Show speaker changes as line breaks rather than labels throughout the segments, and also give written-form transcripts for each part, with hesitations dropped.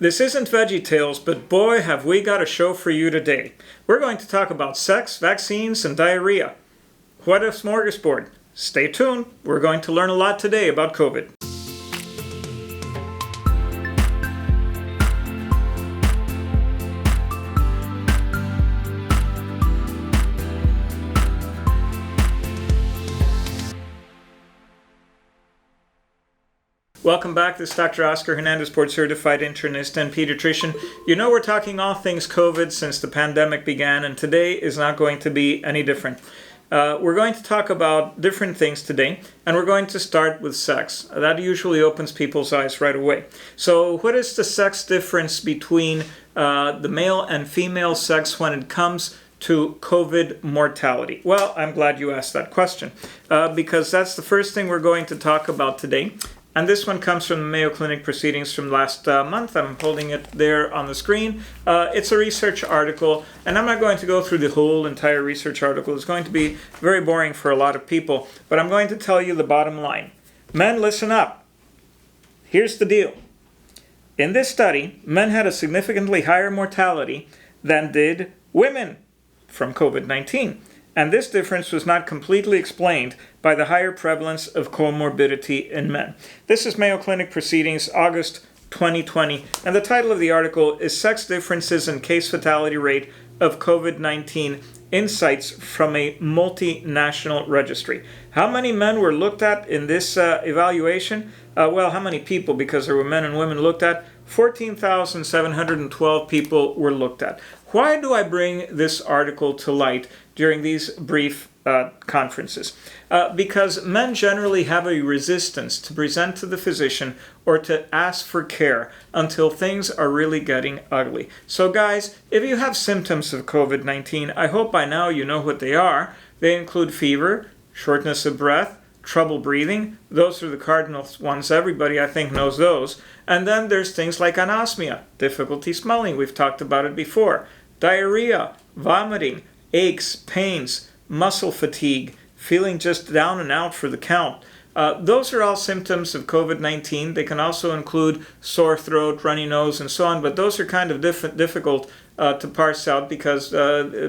This isn't Veggie Tales, but boy, have we got a show for you today. We're going to talk about sex, vaccines, and diarrhea. What a smorgasbord. Stay tuned. We're going to learn a lot today about COVID. Welcome back. This is Dr. Oscar Hernandez, board-certified internist and pediatrician. You know we're talking all things COVID since the pandemic began, and today is not going to be any different. We're going to talk about different things today, and we're going to start with sex. That usually opens people's eyes right away. So what is the sex difference between the male and female sex when it comes to COVID mortality? Well, I'm glad you asked that question because that's the first thing we're going to talk about today. And this one comes from the Mayo Clinic proceedings from last month. I'm holding it there on the screen. It's a research article, and I'm not going to go through the whole entire research article. It's going to be very boring for a lot of people, but I'm going to tell you the bottom line. Men, listen up. Here's the deal. In this study, men had a significantly higher mortality than did women from COVID-19. And this difference was not completely explained by the higher prevalence of comorbidity in men. This is Mayo Clinic Proceedings, August 2020, and the title of the article is Sex Differences in Case Fatality Rate of COVID-19 Insights from a Multinational Registry. How many men were looked at in this evaluation? Well, how many people, because there were men and women looked at? 14,712 people were looked at. Why do I bring this article to light during these brief conferences? Because men generally have a resistance to present to the physician or to ask for care until things are really getting ugly. So guys, if you have symptoms of COVID-19, I hope by now you know what they are. They include fever, shortness of breath, trouble breathing. Those are the cardinal ones. Everybody, I think, knows those. And then there's things like anosmia, difficulty smelling. We've talked about it before. Diarrhea, vomiting, aches, pains, muscle fatigue, feeling just down and out for the count. Those are all symptoms of COVID-19. They can also include sore throat, runny nose, and so on, but those are kind of difficult to parse out because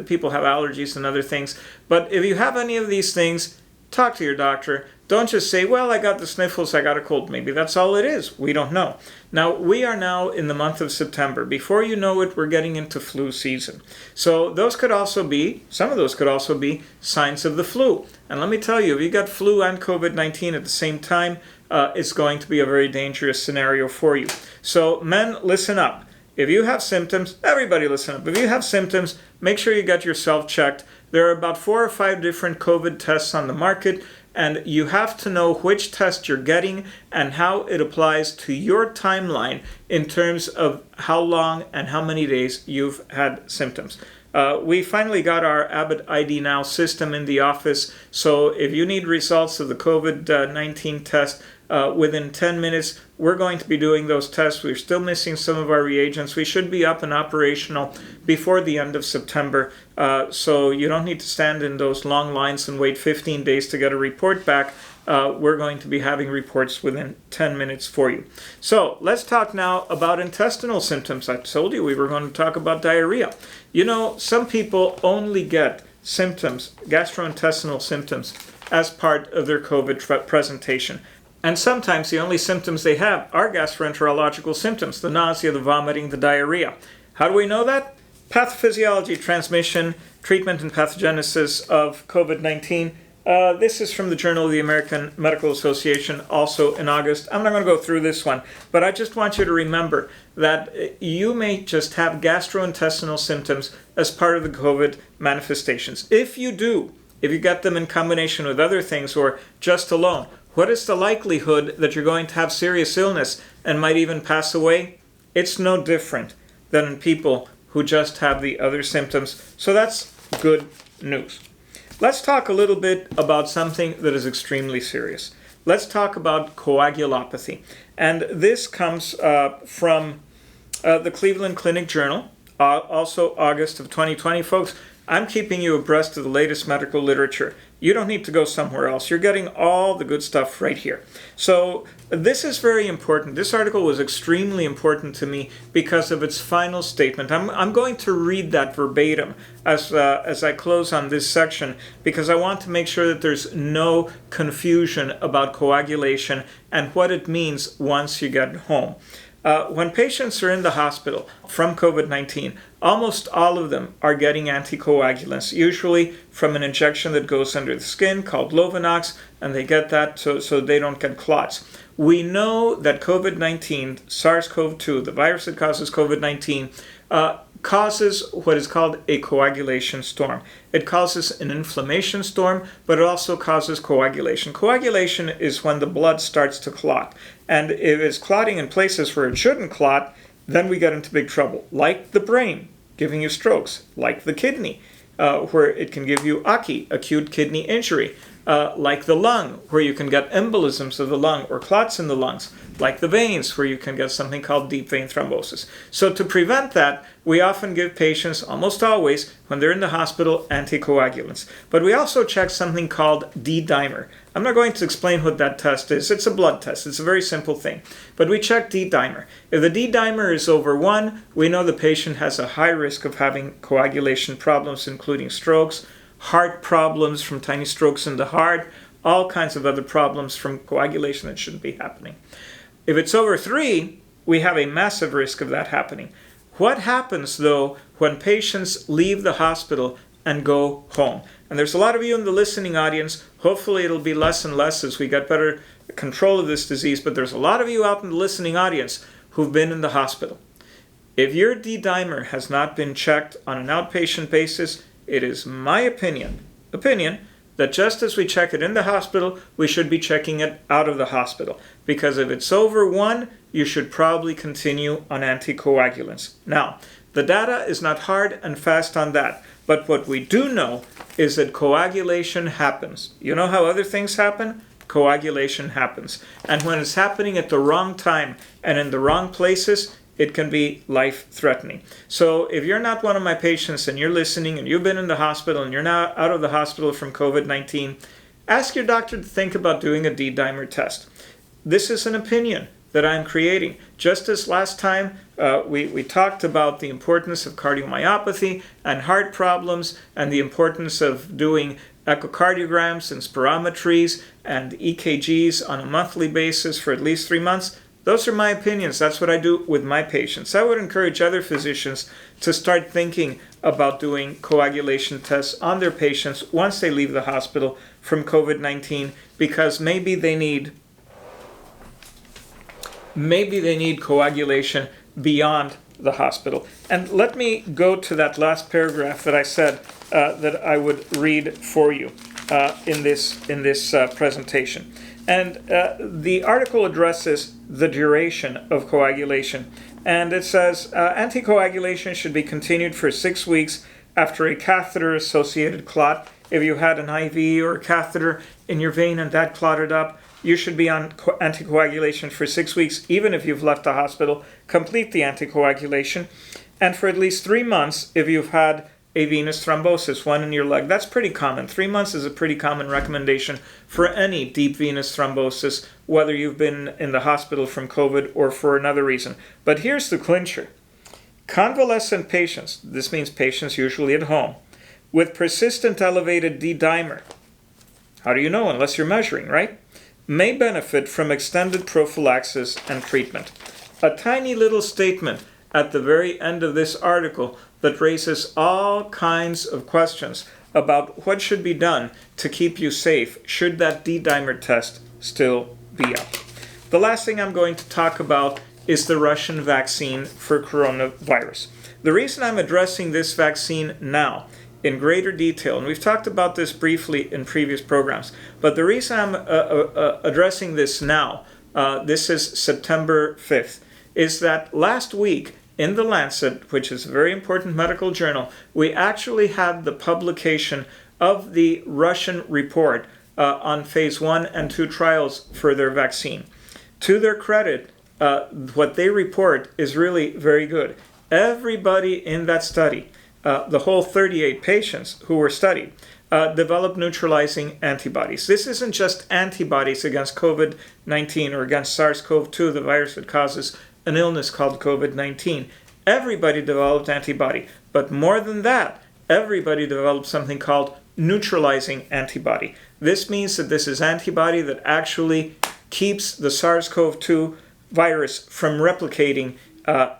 people have allergies and other things. But if you have any of these things, talk to your doctor. Don't just say, well, I got the sniffles, I got a cold. Maybe that's all it is. We don't know. Now, we are now in the month of September. Before you know it, we're getting into flu season. So those could also be, some of those could also be signs of the flu. And let me tell you, if you got flu and COVID-19 at the same time, it's going to be a very dangerous scenario for you. So men, listen up. If you have symptoms, everybody listen up. If you have symptoms, make sure you get yourself checked. There are about 4 or 5 different COVID tests on the market, and you have to know which test you're getting and how it applies to your timeline in terms of how long and how many days you've had symptoms. We finally got our Abbott ID Now system in the office, so if you need results of the COVID-19 test within 10 minutes, we're going to be doing those tests. We're still missing some of our reagents. We should be up and operational before the end of September, so you don't need to stand in those long lines and wait 15 days to get a report back. We're going to be having reports within 10 minutes for you. So let's talk now about intestinal symptoms. I told you we were going to talk about diarrhea. You know, some people only get symptoms, gastrointestinal symptoms, as part of their COVID presentation. And sometimes the only symptoms they have are gastroenterological symptoms, the nausea, the vomiting, the diarrhea. How do we know that? Pathophysiology, transmission, treatment, and pathogenesis of COVID-19. This is from the Journal of the American Medical Association, also in August. I'm not going to go through this one, but I just want you to remember that you may just have gastrointestinal symptoms as part of the COVID manifestations. If you do, if you get them in combination with other things or just alone, what is the likelihood that you're going to have serious illness and might even pass away? It's no different than in people who just have the other symptoms. So that's good news. Let's talk a little bit about something that is extremely serious. Let's talk about coagulopathy. And this comes from the Cleveland Clinic Journal, also August of 2020. Folks, I'm keeping you abreast of the latest medical literature. You don't need to go somewhere else. You're getting all the good stuff right here. So this is very important. This article was extremely important to me because of its final statement. I'm going to read that verbatim as I close on this section, because I want to make sure that there's no confusion about coagulation and what it means once you get home. When patients are in the hospital from COVID-19, almost all of them are getting anticoagulants, usually from an injection that goes under the skin called Lovenox, and they get that so they don't get clots. We know that COVID-19, SARS-CoV-2, the virus that causes COVID-19, causes what is called a coagulation storm. It causes an inflammation storm, but it also causes coagulation. Coagulation is when the blood starts to clot. And if it's clotting in places where it shouldn't clot, then we get into big trouble, like the brain, giving you strokes, like the kidney, where it can give you AKI, acute kidney injury, like the lung, where you can get embolisms of the lung or clots in the lungs, like the veins, where you can get something called deep vein thrombosis. So to prevent that, we often give patients, almost always, when they're in the hospital, anticoagulants. But we also check something called D-dimer. I'm not going to explain what that test is. It's a blood test. It's a very simple thing. But we check D-dimer. If the D-dimer is over 1, we know the patient has a high risk of having coagulation problems, including strokes, heart problems from tiny strokes in the heart, all kinds of other problems from coagulation that shouldn't be happening. If it's over 3, we have a massive risk of that happening. What happens, though, when patients leave the hospital and go home? And there's a lot of you in the listening audience. Hopefully it'll be less and less as we get better control of this disease, but there's a lot of you out in the listening audience who've been in the hospital. If your D-dimer has not been checked on an outpatient basis, it is my opinion that just as we check it in the hospital, we should be checking it out of the hospital. Because if it's over 1, you should probably continue on anticoagulants. Now, the data is not hard and fast on that. But what we do know is that coagulation happens. You know how other things happen? Coagulation happens. And when it's happening at the wrong time and in the wrong places, it can be life-threatening. So if you're not one of my patients and you're listening and you've been in the hospital and you're now out of the hospital from COVID-19, ask your doctor to think about doing a D-dimer test. This is an opinion that I'm creating. Just as last time we talked about the importance of cardiomyopathy and heart problems and the importance of doing echocardiograms and spirometries and EKGs on a monthly basis for at least 3 months, those are my opinions. That's what I do with my patients. I would encourage other physicians to start thinking about doing coagulation tests on their patients once they leave the hospital from COVID-19, because maybe they need coagulation beyond the hospital. And let me go to that last paragraph that I said that I would read for you in this presentation. And the article addresses the duration of coagulation. And it says, anticoagulation should be continued for 6 weeks after a catheter-associated clot. If you had an IV or a catheter in your vein and that clotted up, you should be on anticoagulation for 6 weeks, even if you've left the hospital. Complete the anticoagulation. And for at least 3 months, if you've had a venous thrombosis, one in your leg. That's pretty common. 3 months is a pretty common recommendation for any deep venous thrombosis, whether you've been in the hospital from COVID or for another reason. But here's the clincher. Convalescent patients, this means patients usually at home, with persistent elevated D-dimer, how do you know unless you're measuring, right? May benefit from extended prophylaxis and treatment. A tiny little statement at the very end of this article that raises all kinds of questions about what should be done to keep you safe should that D-dimer test still be up. The last thing I'm going to talk about is the Russian vaccine for coronavirus. The reason I'm addressing this vaccine now in greater detail, and we've talked about this briefly in previous programs, but the reason I'm addressing this now, this is September 5th, is that last week in The Lancet, which is a very important medical journal, we actually had the publication of the Russian report on phase 1 and 2 trials for their vaccine. To their credit, what they report is really very good. Everybody in that study the whole 38 patients who were studied, developed neutralizing antibodies. This isn't just antibodies against COVID-19 or against SARS-CoV-2, the virus that causes an illness called COVID-19. Everybody developed antibody, but more than that, everybody developed something called neutralizing antibody. This means that this is antibody that actually keeps the SARS-CoV-2 virus from replicating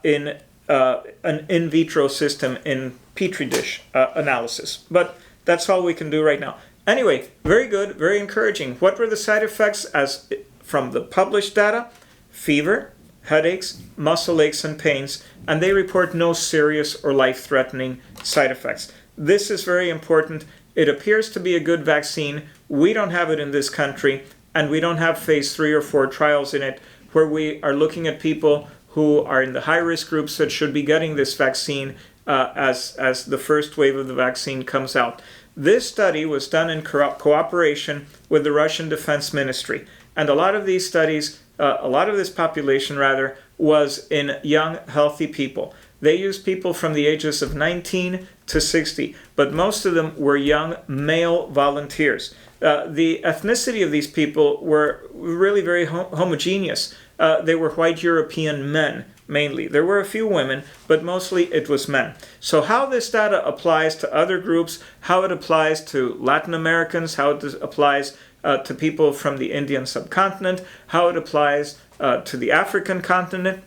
in an in vitro system in Petri dish analysis. But that's all we can do right now. Anyway, very good, very encouraging. What were the side effects as from the published data? Fever, headaches, muscle aches and pains, and they report no serious or life-threatening side effects. This is very important. It appears to be a good vaccine. We don't have it in this country, and we don't have phase 3 or 4 trials in it where we are looking at people who are in the high-risk groups that should be getting this vaccine as the first wave of the vaccine comes out. This study was done in cooperation with the Russian Defense Ministry, and a lot of these studies, a lot of this population rather, was in young, healthy people. They used people from the ages of 19 to 60, but most of them were young male volunteers. The ethnicity of these people were really very homogeneous. They were white European men, mainly. There were a few women, but mostly it was men. So how this data applies to other groups, how it applies to Latin Americans, how it applies to people from the Indian subcontinent, how it applies to the African continent,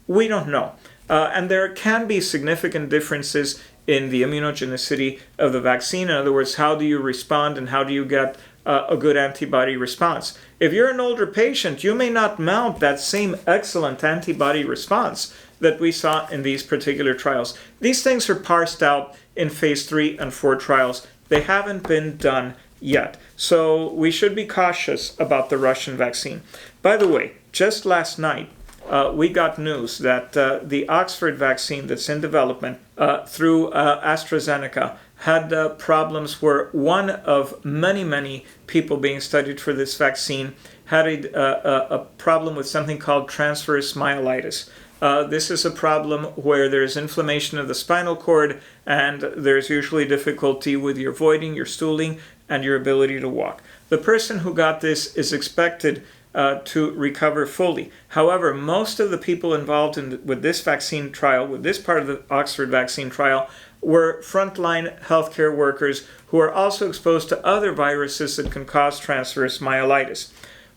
we don't know. And there can be significant differences in the immunogenicity of the vaccine. In other words, how do you respond and how do you get a good antibody response? If you're an older patient, you may not mount that same excellent antibody response that we saw in these particular trials. These things are parsed out in phase 3 and 4 trials. They haven't been done yet. So we should be cautious about the Russian vaccine. By the way, just last night, we got news that the Oxford vaccine that's in development through AstraZeneca had problems where one of many people being studied for this vaccine had a problem with something called transverse myelitis. This is a problem where there's inflammation of the spinal cord and there's usually difficulty with your voiding, your stooling, and your ability to walk. The person who got this is expected to recover fully. However, most of the people involved with this vaccine trial, with this part of the Oxford vaccine trial, were frontline healthcare workers who are also exposed to other viruses that can cause transverse myelitis.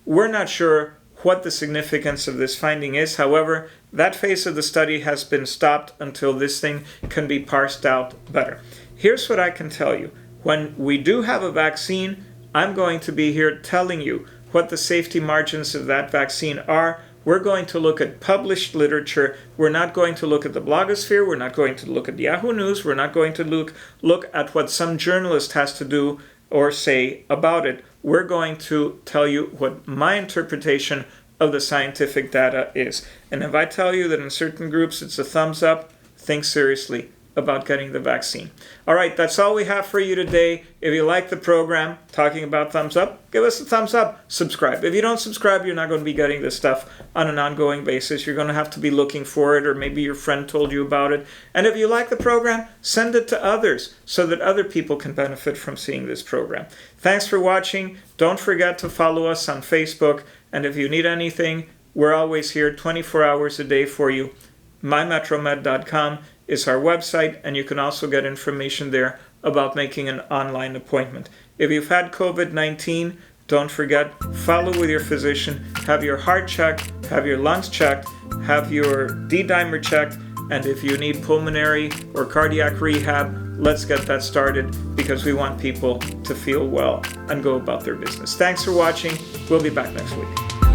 We're not sure what the significance of this finding is. However, that phase of the study has been stopped until this thing can be parsed out better. Here's what I can tell you. When we do have a vaccine, I'm going to be here telling you what the safety margins of that vaccine are. We're going to look at published literature. We're not going to look at the blogosphere. We're not going to look at Yahoo News. We're not going to look at what some journalist has to do or say about it. We're going to tell you what my interpretation of the scientific data is. And if I tell you that in certain groups it's a thumbs up, think seriously about getting the vaccine. All right, that's all we have for you today. If you like the program, talking about thumbs up, give us a thumbs up. Subscribe. If you don't subscribe, you're not going to be getting this stuff on an ongoing basis. You're going to have to be looking for it, or maybe your friend told you about it. And if you like the program, send it to others so that other people can benefit from seeing this program. Thanks for watching. Don't forget to follow us on Facebook. And if you need anything, we're always here 24 hours a day for you. mymetromed.com is our website, and you can also get information there about making an online appointment. If you've had COVID-19, don't forget, follow with your physician, have your heart checked, have your lungs checked, have your D-dimer checked, and if you need pulmonary or cardiac rehab, let's get that started because we want people to feel well and go about their business. Thanks for watching. We'll be back next week.